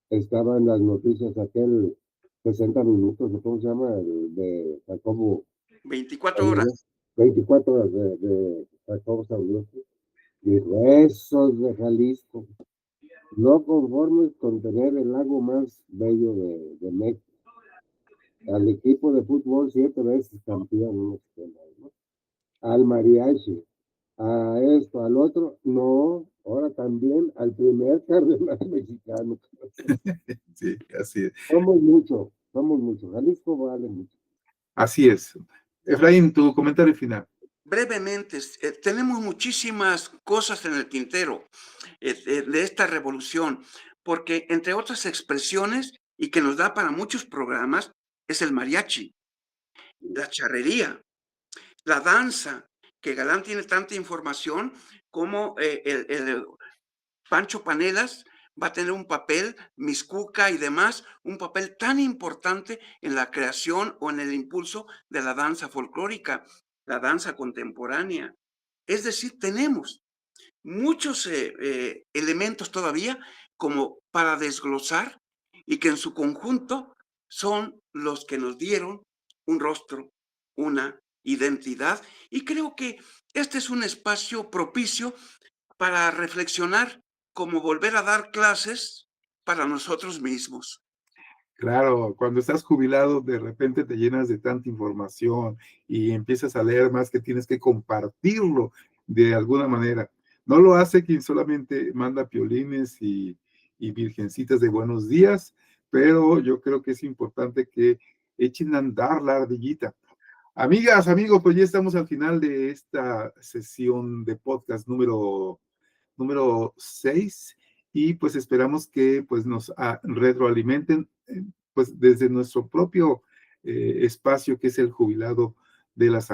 estaban las noticias aquel 60 minutos, ¿cómo se llama? De Jacobo. 24 horas. 24 horas de Jacobo Zabludowski. Dijo, esos de Jalisco, no conformes con tener el lago más bello de México. Al equipo de fútbol 7 veces campeón, ¿no? Al mariachi, a esto, al otro, no, ahora también al primer cardenal mexicano. Sí, así es. Somos mucho, Jalisco vale mucho. Así es. Efraín, tu comentario final. Brevemente, tenemos muchísimas cosas en el tintero de esta revolución, porque entre otras expresiones, y que nos da para muchos programas, es el mariachi, la charrería, la danza, que Galán tiene tanta información como el Pancho Panelas va a tener un papel, Mixcuca y demás, un papel tan importante en la creación o en el impulso de la danza folclórica, la danza contemporánea. Es decir, tenemos muchos elementos todavía como para desglosar y que en su conjunto son los que nos dieron un rostro, una identidad. Y creo que este es un espacio propicio para reflexionar cómo volver a dar clases para nosotros mismos. Claro, cuando estás jubilado, de repente te llenas de tanta información y empiezas a leer más que tienes que compartirlo de alguna manera. No lo hace quien solamente manda piolines y virgencitas de buenos días, pero yo creo que es importante que echen a andar la ardillita. Amigas, amigos, pues ya estamos al final de esta sesión de podcast número 6 y pues esperamos que pues nos retroalimenten pues desde nuestro propio espacio que es el jubilados de las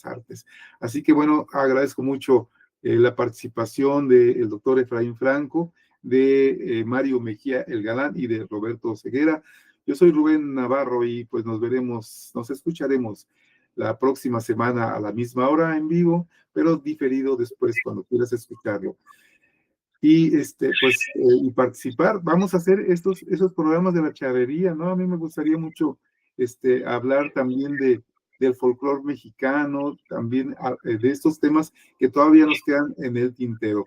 artes. Así que bueno, agradezco mucho la participación del doctor Efraín Franco, de Mario Mejía El Galán y de Roberto Ceguera. Yo soy Rubén Navarro y pues nos escucharemos la próxima semana a la misma hora en vivo, pero diferido después cuando quieras escucharlo. Y y participar, vamos a hacer esos programas de la charrería, ¿no? A mí me gustaría mucho hablar también del folclore mexicano, también de estos temas que todavía nos quedan en el tintero.